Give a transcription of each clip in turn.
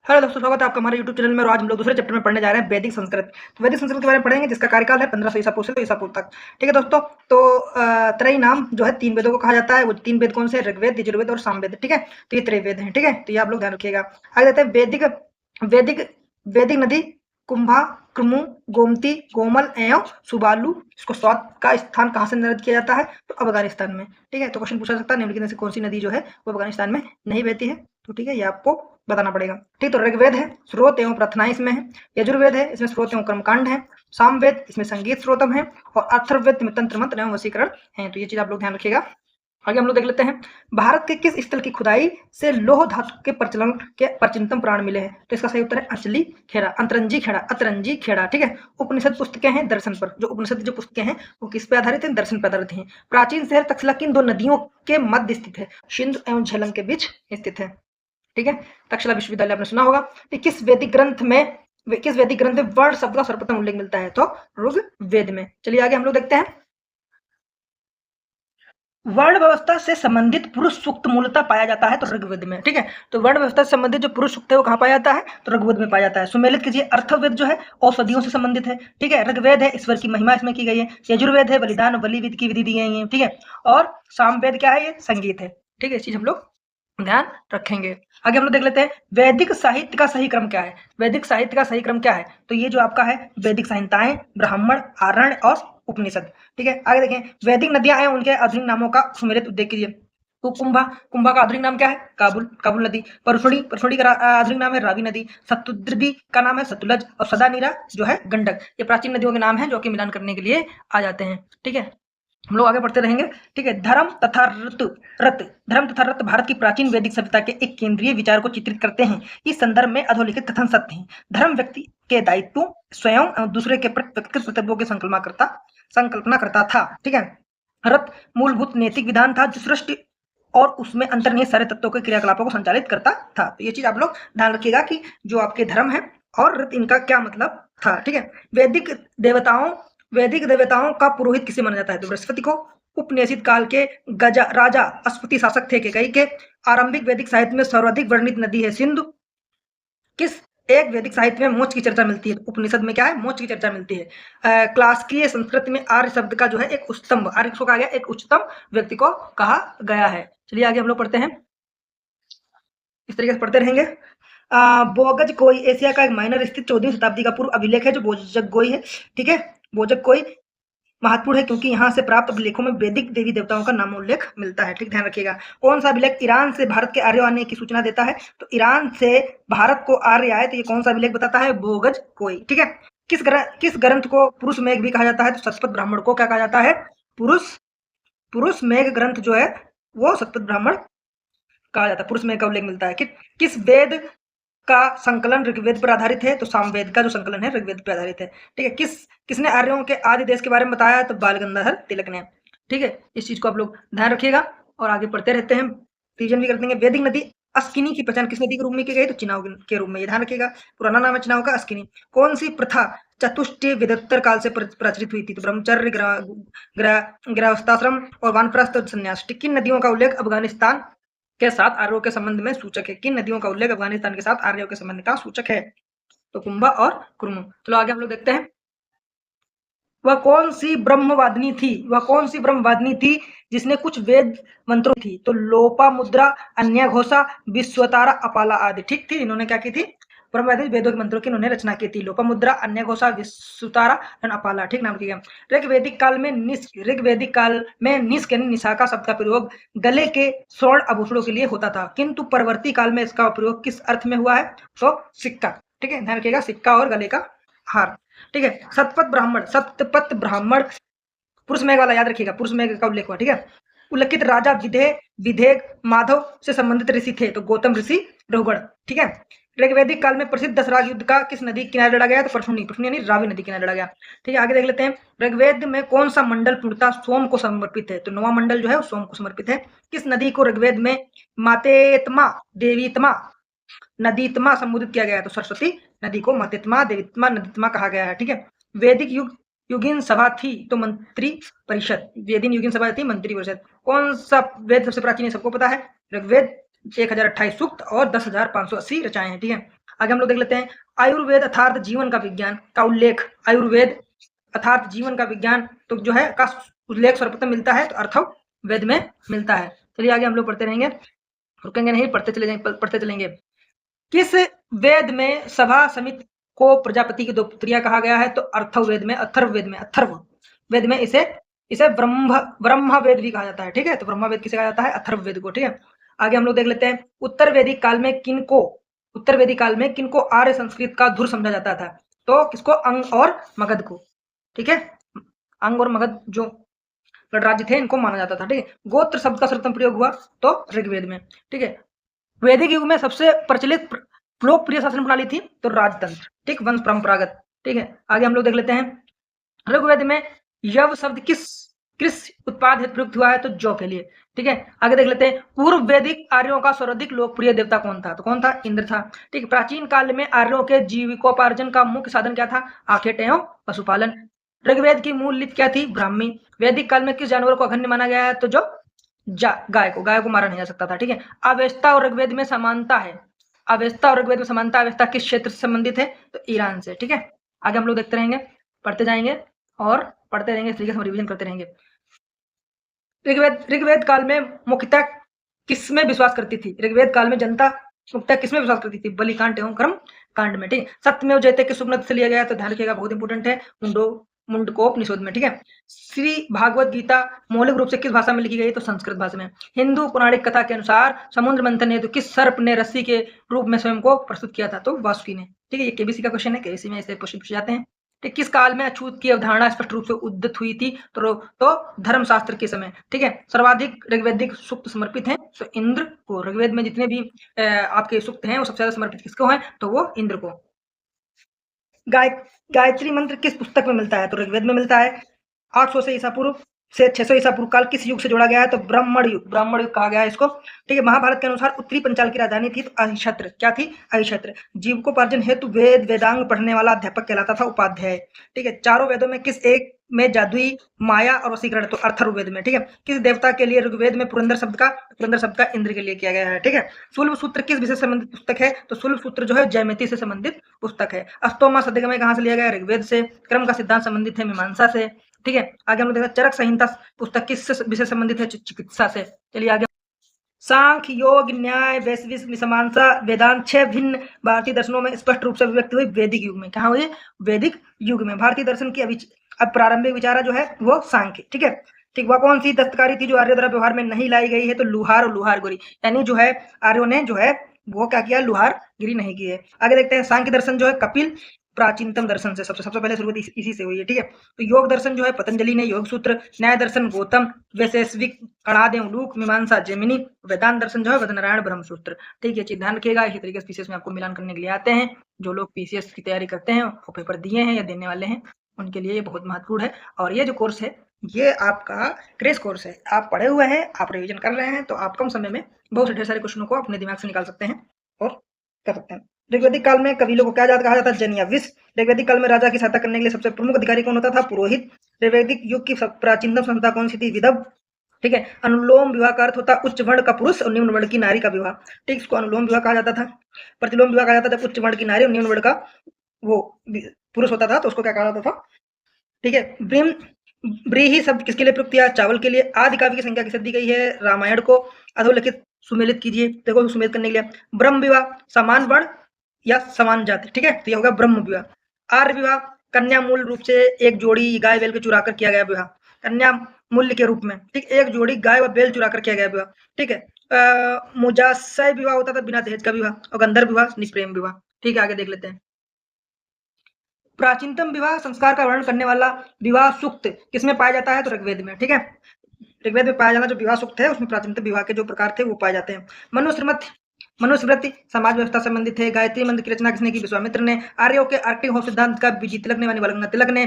Hello दोस्तों, स्वागत है आपका हमारे यूट्यूब चैनल में। और आज हम लोग दूसरे चैप्टर में पढ़ने जा रहे हैं वैदिक संस्कृत। तो वैदिक संस्कृत के बारे में पढ़ेंगे जिसका कार्यकाल है 1500 ईसा पूर्व से ईसा पूर्व तक। ठीक है दोस्तों, तो त्रय नाम जो है 3 वेदों को कहा जाता है। वो 3 वेद कौन से? ऋग्वेद, यजुर्वेद और सामवेद। ठीक है, तो ये त्रय वेद हैं। ठीक है, तो ये आप लोग ध्यान रखिएगा। आगे जाते हैं वैदिक वैदिक वैदिक नदी कुंभा, क्रमु, गोमती, कोमल एवं सुबालू। इसको स्वाद का स्थान कहाँ से निर्धारित किया जाता है? तो अफगानिस्तान में। ठीक है, तो क्वेश्चन पूछा सकता है निम्नलिखित में से कौन सी नदी जो है वो अफगानिस्तान में नहीं बहती है? तो ठीक है, ये आपको बताना पड़ेगा। ठीक, तो ऋग्वेद है, स्रोत एवं प्रार्थनाएं इसमें है। यजुर्वेद है, इसमें स्रोत एवं कर्मकांड है। सामवेद, इसमें संगीत स्रोतम है। और अथर्ववेद में तंत्र मंत्र एवं वशीकरण है। तो ये चीज आप लोग ध्यान रखिएगा। आगे हम लोग देख लेते हैं, भारत के किस स्थल की खुदाई से लौह धातु के प्रचलन के प्राचीनतम पुराण मिले हैं? तो इसका सही उत्तर है अंचली खेड़ा, अंतरंजी खेड़ा, अतरंजी खेड़ा। ठीक है, उपनिषद पुस्तकें हैं दर्शन पर। जो उपनिषद जो पुस्तकें हैं वो किस पे आधारित हैं? दर्शन पर आधारित हैं। प्राचीन शहर तक्षशिला किन दो नदियों के मध्य स्थित है? सिंधु एवं झेलम के बीच स्थित है। ठीक है, तक्षशिला विश्वविद्यालय आपने सुना होगा। किस वैदिक ग्रंथ में वर्ण शब्द का सर्वप्रथम उल्लेख मिलता है? तो ऋग्वेद में। चलिए आगे हम लोग देखते हैं, वर्ण व्यवस्था से संबंधित पुरुष सूक्त मूलतः पाया जाता है तो ऋग्वेद में। ठीक है, तो वर्ण व्यवस्था से संबंधित जो पुरुष सूक्त है वो कहाँ पाया जाता है? तो ऋग्वेद में पाया जाता है। सुमेलित कीजिए, अर्थवेद जो है औषधियों से संबंधित है। ठीक है, ऋग्वेद है ईश्वर की महिमा इसमें की गई है। यजुर्वेद है बलिदान बलि विधि की विधि दी गई है। ठीक है, और सामवेद क्या है? ये संगीत है। ठीक है, इस चीज हम लोग ध्यान रखेंगे। आगे हम लोग देख लेते हैं, वैदिक साहित्य का सही क्रम क्या है? वैदिक साहित्य का सही क्रम क्या है? तो ये जो आपका है वैदिक संहिताएं, ब्राह्मण, आरण्य और उपनिषद। ठीक है, आगे देखें, वैदिक नदियां हैं उनके आधुनिक नामों का सुमेलित उल्लेख कीजिए। तो कुंभा का आधुनिक नाम क्या है? काबुल नदी। परसुड़ी का आधुनिक नाम है रावी नदी। सतुद्री का नाम है सतलज। और सदानीरा जो है गंडक। ये प्राचीन नदियों के नाम है जो कि मिलान करने के लिए आ जाते हैं। ठीक है, हम लोग आगे बढ़ते रहेंगे। ठीक है, धर्म तथा रत भारत की प्राचीन वैदिक सभ्यता के एक केंद्रीय विचार को चित्रित करते हैं। इस संदर्भ में अधोलिखित कथन सत्य हैं। धर्म व्यक्ति के दायित्व, स्वयं और दूसरे के व्यक्तिगत कर्तव्यों की संकल्पना करता था। ठीक है, रत मूलभूत नैतिक विधान था जो सृष्टि और उसमें अंतर्निहित सारे तत्वों के क्रियाकलापों को संचालित करता था। तो ये चीज आप लोग ध्यान रखिएगा कि जो आपके धर्म है और रत, इनका क्या मतलब था। ठीक है, वैदिक देवताओं का पुरोहित किसे माना जाता है? तो बृहस्पति को। उपनिषद काल के राजा अस्पति शासक थे केकई के। आरंभिक वैदिक साहित्य में सर्वाधिक वर्णित नदी है सिंधु। किस एक वैदिक साहित्य में मोक्ष की चर्चा मिलती है? उपनिषद में क्या है? मोक्ष की चर्चा मिलती है। क्लासिकीय संस्कृत में आर्य शब्द का जो है एक उच्चतम, आर्य को कहा गया एक उच्चतम व्यक्ति को कहा गया है। चलिए आगे हम लोग पढ़ते हैं, इस तरीके से पढ़ते रहेंगे। बोगज कोई एशिया का एक माइनर स्थित 14वीं शताब्दी का पूर्व अभिलेख है जो बोजगकोई है। ठीक है, बोजगकोई महत्वपूर्ण है क्योंकि यहाँ से प्राप्त अभिलेखों में वैदिक देवी देवताओं का नाम उल्लेख मिलता है। ठीक, ध्यान रखिएगा। कौन सा अभिलेख ईरान से भारत के आर्य आने की सूचना देता है? तो ईरान से भारत को आर्य आए, तो ये कौन सा अभिलेख बताता है? बोगज कोई। ठीक है, किस ग्रंथ को पुरुष मेघ भी कहा जाता है? तो शतपथ ब्राह्मण को क्या कहा जाता है? पुरुष मेघ ग्रंथ जो है वो शतपथ ब्राह्मण कहा जाता है। पुरुष मेघ का उल्लेख मिलता है। किस वेद का संकलन ऋग्वेद पर आधारित है? तो सामवेद का जो संकलन है ऋग्वेद पर आधारित है। ठीक है, किसने आर्यों के आदि देश के बारे में बताया? तो बाल गंगाधर तिलक ने। ठीक है, इस चीज को आप लोग ध्यान रखिएगा और आगे पढ़ते रहते हैं, रिवीजन भी कर देंगे। वैदिक नदी अस्किनी की पहचान किस नदी के रूप में की गई? तो चिनाव के रूप में। ये ध्यान रखिएगा, पुराना नाम है चिनाव का अस्किनी। कौन सी प्रथा चतुष्टय वेदोत्तर काल से प्रचलित हुई थी? तो ब्रह्मचर्य, गृहस्थाश्रम और वानप्रस्थ संन्यास। किन नदियों का उल्लेख अफगानिस्तान के साथ आर्यों के संबंध में सूचक है? किन नदियों का उल्लेख अफगानिस्तान के साथ आर्यों के संबंध का सूचक है? तो कुंभा और कुर्मु। चलो आगे हम लोग देखते हैं, वह कौन सी ब्रह्मवादिनी थी जिसने कुछ वेद मंत्रों थी? तो लोपा मुद्रा, अन्य घोषा, विश्वतारा, अपाला आदि। ठीक थी, इन्होंने क्या की थी? ब्रह्मवादी वेदों के मंत्रों की इन्होंने रचना की थी। लोपामुद्रा, अन्य घोषा, विश्वतारा और अपाला। ठीक नाम किया। ऋग्वैदिक काल में निष्क यानी निशाका शब्द का प्रयोग गले के स्वर्ण आभूषणों के लिए होता था, किंतु परवर्ती काल में इसका प्रयोग किस अर्थ में हुआ है? तो सिक्का। ठीक है, ध्यान रखिएगा, सिक्का और गले का हार। ठीक है, सतपथ ब्राह्मण पुरुष मेघ वाला याद रखिएगा, पुरुष मेघ का उल्लेख हुआ। ठीक है, उल्लेखित राजा विधेय माधव से संबंधित ऋषि थे? तो गौतम ऋषि रघुगण। ठीक है, ऋग्वैदिक काल में प्रसिद्ध दशराग युद्ध का किस नदी किनारे लड़ा गया? तो परसुनी यानी रावी नदी किनारे लड़ा गया। ठीक है, आगे देख लेते हैं, ऋग्वेद में कौन सा मंडल पूर्णतः सोम को समर्पित है? तो 9वां मंडल जो है वो सोम को समर्पित है। किस नदी को ऋग्वेद में मातेत्मा, देवीत्मा, नदीत्मा संबोधित किया गया है? तो सरस्वती नदी को मातेत्मा, देवीत्मा, नदीत्मा कहा गया है। ठीक है, वैदिक युगीन सभा थी तो मंत्री परिषद। वेदिन युगीन सभा थी मंत्री परिषद। कौन सा वेद सबसे प्राचीन है? सबको पता है, ऋग्वेद 1028 सूक्त और 10,580 रचाएं हैं। ठीक है, आगे हम लोग देख लेते हैं आयुर्वेद अर्थात जीवन का विज्ञान का उल्लेख, आयुर्वेद अर्थात जीवन का विज्ञान तो जो है का उल्लेख सर्वप्रथम मिलता है तो अर्थवेद में मिलता है। चलिए आगे हम लोग पढ़ते रहेंगे, रुकेंगे नहीं, पढ़ते चलेंगे। किस वेद में सभा समिति को प्रजापति की दो पुत्रियां कहा गया है? तो अर्थवेद में, अथर्ववेद में इसे ब्रह्म वेद भी कहा जाता है। ठीक है, तो ब्रह्म वेद किसे कहा जाता है? अथर्ववेद को। ठीक है, आगे हम लोग देख लेते हैं उत्तर वैदिक काल में किनको आर्य संस्कृत का धुर समझा जाता था? तो किसको? अंग और मगध को। ठीक है, अंग और मगध जो गणराज्य थे इनको माना जाता था। ठीक है, गोत्र शब्द का सर्वप्रथम प्रयोग हुआ तो ऋग्वेद में। ठीक है, वैदिक युग में सबसे प्रचलित लोकप्रिय शासन प्रणाली थी तो राजतंत्र। ठीक, वंश परंपरागत। ठीक है, आगे हम लोग देख लेते हैं ऋग्वेद में यव शब्द किस उत्पाद हेतु प्रयुक्त हुआ है? तो जौ के लिए। ठीक है, आगे देख लेते हैं पूर्व वैदिक आर्यों का सर्वाधिक लोकप्रिय देवता कौन था? तो कौन था? इंद्र था। ठीक है, प्राचीन काल में आर्यों के जीविकोपार्जन का मुख्य साधन क्या था? आखेट एवं पशुपालन। ऋग्वेद की मूल लिपि क्या थी? ब्राह्मी। वैदिक काल में किस जानवर को अघन्य माना गया है? तो जो गाय को मारा नहीं जा सकता था। ठीक है, अवेस्ता और ऋग्वेद में समानता है। अवेस्ता किस क्षेत्र से संबंधित है? तो ईरान से। ठीक है, आगे हम लोग देखते रहेंगे, पढ़ते जाएंगे और पढ़ते रहेंगे, इस तरीके से हम रिवीजन करते रहेंगे। ऋग्वेद काल में मुख्यतः किसमें विश्वास करती थी? ऋग्वेद काल में जनता मुख्यतः किसमें विश्वास करती थी? बलिकांड एवं कर्म कांड में। ठीक, सत्यमेव जयते किस उपनिषद से लिया गया? तो ध्यान रखिएगा, बहुत इंपोर्टेंट है, मुंडकोपनिषद में। ठीक है, श्री भागवत गीता मौलिक रूप से किस भाषा में लिखी गई? तो संस्कृत भाषा में। हिंदू पौराणिक कथा के अनुसार समुद्र मंथन ने तो किस सर्प ने रस्सी के रूप में स्वयं को प्रस्तुत किया था? तो वासुकी ने। ठीक है, ये केबीसी का क्वेश्चन है, केबीसी में ऐसे क्वेश्चन पूछे जाते हैं। ठीक, किस काल में अछूत की अवधारणा स्पष्ट रूप से उदित हुई थी? तो धर्मशास्त्र के समय। ठीक है, सर्वाधिक ऋग्वेदिक सूक्त समर्पित हैं तो इंद्र को। ऋग्वेद में जितने भी आपके सूक्त हैं वो सबसे ज्यादा समर्पित किसको हैं? तो वो इंद्र को। गायत्री मंत्र किस पुस्तक में मिलता है? तो ऋग्वेद में मिलता है। 800 से ईसा पूर्व से 600 ईसा पूर्व काल किस युग से जोड़ा गया है? तो ब्राह्मण युग कहा गया है इसको। ठीक है, महाभारत के अनुसार उत्तरी पंचाल की राजधानी थी तो अहिक्षत्र। क्या थी? अहिक्षत्र। जीविकोपार्जन हेतु वेदांग पढ़ने वाला अध्यापक कहलाता था उपाध्याय। ठीक है, चारों वेदों में किस एक में जादुई माया और वशीकरण? तो अथर्ववेद में। ठीक है, किस देवता के लिए ऋग्वेद में पुरंदर शब्द का इंद्र के लिए किया गया है? ठीक है, सुल्भ सूत्र किस विषय से संबंधित पुस्तक है? तो सुल्भ सूत्र जो है ज्यामिति से संबंधित पुस्तक है। अस्तोमा सदगमय कहां से लिया गया? ऋग्वेद से। क्रम का सिद्धांत संबंधित है मीमांसा से। ठीक है, आगे हम लोग देखते हैं चरक संहिता पुस्तक किस विषय संबंधित है? चिकित्सा से। चलिए आगे, सांख्य, योग, न्याय, वैशेषिक, मीमांसा, वेदांत 6 भिन्न भारतीय दर्शनों में स्पष्ट रूप से अभिव्यक्त हुई वैदिक युग में। कहाँ हुई? वैदिक युग में। भारतीय दर्शन की अब प्रारंभिक विचारा जो है वो सांख्य। ठीक है, ठीक, वह कौन सी दस्तकारी थी जो आर्य द्वारा व्यवहार में नहीं लाई गई है? तो लुहार और लुहारगिरी, यानी जो है आर्यों ने जो है वो क्या किया? लुहारगिरी नहीं की है। आगे देखते हैं सांख्य दर्शन जो है कपिल प्राचीनतम दर्शन से सबसे पहले शुरुआत इसी से हुई है। ठीक है, तो योग दर्शन जो है पतंजलि ने योग सूत्र, न्याय दर्शन गौतम, वैशेषिक अणाद लूक, मीमांसा जैमिनी, वेदांत दर्शन जो है वदनारायण ब्रह्मसूत्र। ठीक है, चीज ध्यान रखिएगा, इसी तरीके से पीसीएस में आपको मिलान करने के लिए आते हैं। जो लोग पीसीएस की तैयारी करते हैं वो पेपर दिए हैं या देने वाले हैं उनके लिए ये बहुत महत्वपूर्ण है। और ये जो कोर्स है ये आपका क्रेश कोर्स है, आप पढ़े हुए हैं, आप रिविजन कर रहे हैं तो आप कम समय में बहुत से ढेर सारे क्वेश्चनों को अपने दिमाग से निकाल सकते हैं और कर सकते हैं। ऋग्वैदिक काल में कवि लोगों को क्या कहा जाता है? जनियाविश। ऋग्वैदिक काल में राजा की सहायता करने के लिए सबसे प्रमुख अधिकारी कौन होता था? पुरोहित। ऋग्वैदिक युग की प्राचीनतम संस्था कौन सी थी? विदव। ठीक है, अनुलोम विवाह का अर्थ होता है उच्च वर्ण का पुरुष और निम्न वर्ण की नारी का विवाह। ठीक, इसको अनुलोम विवाह कहा जाता था। प्रतिलोम विवाह कहा जाता था जब उच्च वर्ण की नारी और निम्न वर्ण का वो पुरुष होता था तो उसको क्या कहा जाता था? ठीक है, ब्रीही शब्द किसके लिए प्रयुक्त किया? चावल के लिए। आदि काव्य की संख्या किसे दी गई है? रामायण को। अधोलिखित सुमेलित कीजिए। देखो सुमेलित करने के लिए ब्रह्म विवाह समान वर्ण या समान जाति। ठीक है, तो यह होगा ब्रह्म विवाह। आर्य विवाह कन्या मूल रूप से एक जोड़ी गाय बैल के चुरा कर किया गया विवाह, कन्या मूल्य के रूप में। ठीक, एक जोड़ी गाय व बैल चुरा कर किया गया विवाह। ठीक है, मुजाशय विवाह होता था बिना दहेज का विवाह, और गंधर्व विवाह निष्प्रेम विवाह। ठीक है, आगे देख लेते हैं प्राचीनतम विवाह संस्कार का वर्णन करने वाला विवाह सूक्त किसमें पाया जाता है? तो ऋग्वेद में। ठीक है, ऋग्वेद में पाया जाना जो विवाह सूक्त है उसमें प्राचीनतम विवाह के जो प्रकार थे वो पाए जाते हैं। मनुस्मृति समाज व्यवस्था संबंधित है। गायत्री मंत्र की रचना किसने की? विश्वामित्र ने। आर्यों के आर्टिक होम सिद्धांत का बीजी तिलक ने, वल्लभ तिलक ने।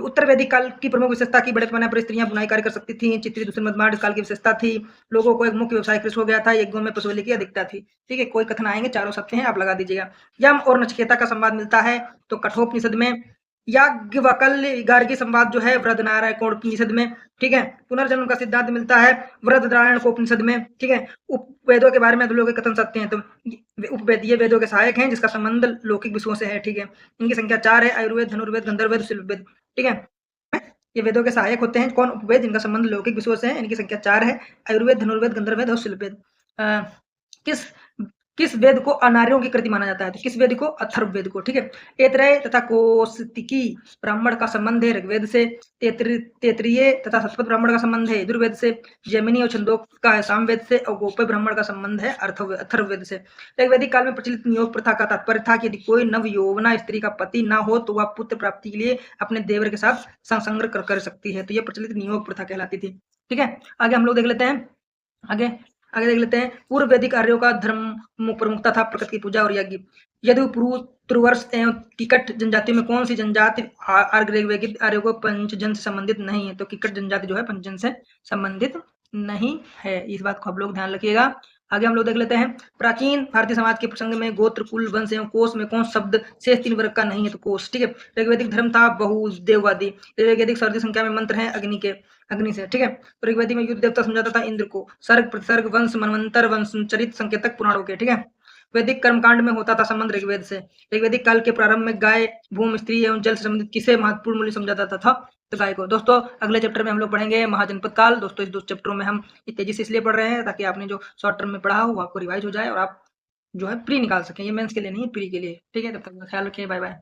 उत्तर वैदिक काल की प्रमुख विशेषता की बड़े पैमाने पर स्त्रियां बुनाई कार्य कर सकती थी। चित्री दूसरे मध्यमार्ग काल की विशेषता थी। लोगों को एक मुख्य व्यवसाय कृषि हो गया था। एक में पशु बलि की अधिकता थी। ठीक है, कोई कथन आएंगे, चारों सत्य हैं, आप लगा दीजिएगा। यम और नचिकेता का संवाद मिलता है तो कठोपनिषद में। याज्ञवल्क्य गार्गी संवाद जो है वृहदनारायण उपनिषद में, ठीक है। पुनर्जन्म का सिद्धांत मिलता है वृहदनारायण उपनिषद में, ठीक है। उपवेदों के बारे में लोग कथन सकते हैं, तो उपवेद ये वेदों के सहायक हैं जिसका संबंध लौकिक विषयों से है, ठीक है। इनकी संख्या 4 है, आयुर्वेद, धनुर्वेद, गंधर्ववेद, शिल्पवेद, ठीक है। ये वेदों के सहायक होते हैं। कौन? उपवेद, जिनका संबंध लौकिक विषयों से है। इनकी संख्या 4 है, आयुर्वेद, धनुर्वेद, गंधर्ववेद और शिल्पवेद। किस किस वेद को अनार्यों की कृति माना जाता है? तो किस वेद को? अथर्ववेद को, ठीक है। ऐतरेय तथा कौशिकी ब्राह्मण का संबंध है ऋग्वेद से। तैत्तिरीय तथा शतपथ ब्राह्मण का संबंध है यजुर्वेद से। जैमिनी और छंदोग का है सामवेद से। और गोप्य ब्राह्मण का संबंध है अथर्ववेद से। ऋग्वैदिक काल में प्रचलित नियोग प्रथा का तात्पर्य था कि यदि कोई नव यौवना स्त्री का पति न हो तो वह पुत्र प्राप्ति के लिए अपने देवर के साथ संसर्ग कर सकती है। तो यह प्रचलित नियोग प्रथा कहलाती थी, ठीक है। आगे हम लोग देख लेते हैं, आगे देख लेते हैं। पूर्व वैदिक आर्यों का धर्म प्रमुखता था प्रकृति की पूजा और यज्ञ। यदि तुर्वस एवं किकट जनजाति में कौन सी जनजाति वैदिक आर्यों को पंचजन से संबंधित नहीं है? तो किकट जनजाति जो है पंचजन से संबंधित नहीं है, इस बात को आप लोग ध्यान रखिएगा। आगे हम लोग देख लेते हैं। प्राचीन भारतीय समाज के प्रसंग में गोत्र, कुल, वंश एवं कोष में कौन शब्द शेष 3 वर्ग का नहीं है? तो कोष, ठीक है। ऋग्वैदिक धर्म था बहुदेववादी। ऋग्वैदिक सर्दी संख्या में मंत्र हैं अग्नि से, ठीक है। तो ऋग्वेदी में युद्ध देवता समझाता था इंद्र को। सर्ग, प्रतिसर्ग, वंश, मनवंतर, वंश, चरित, संकेतक पुराणों के, ठीक है। वैदिक कर्मकांड में होता था संबंध ऋग्वेद से। ऋग्वैदिक काल के प्रारंभ में गाय, भूमि, स्त्री एवं जल से संबंधित किसे महत्वपूर्ण मूल्य समझा जाता था? तो गाय को। दोस्तों अगले चैप्टर में हम लोग पढ़ेंगे महाजनपद काल। दोस्तों इस 2 चैप्टरों में हम तेजी से इसलिए पढ़ रहे हैं ताकि आपने जो शॉर्ट टर्म में पढ़ा हो वो आपको रिवाइज हो जाए और आप जो है प्री निकाल सकें। ये मेंस के लिए नहीं, प्री के लिए, ठीक है। तब तक ख्याल रखिए, बाय बाय।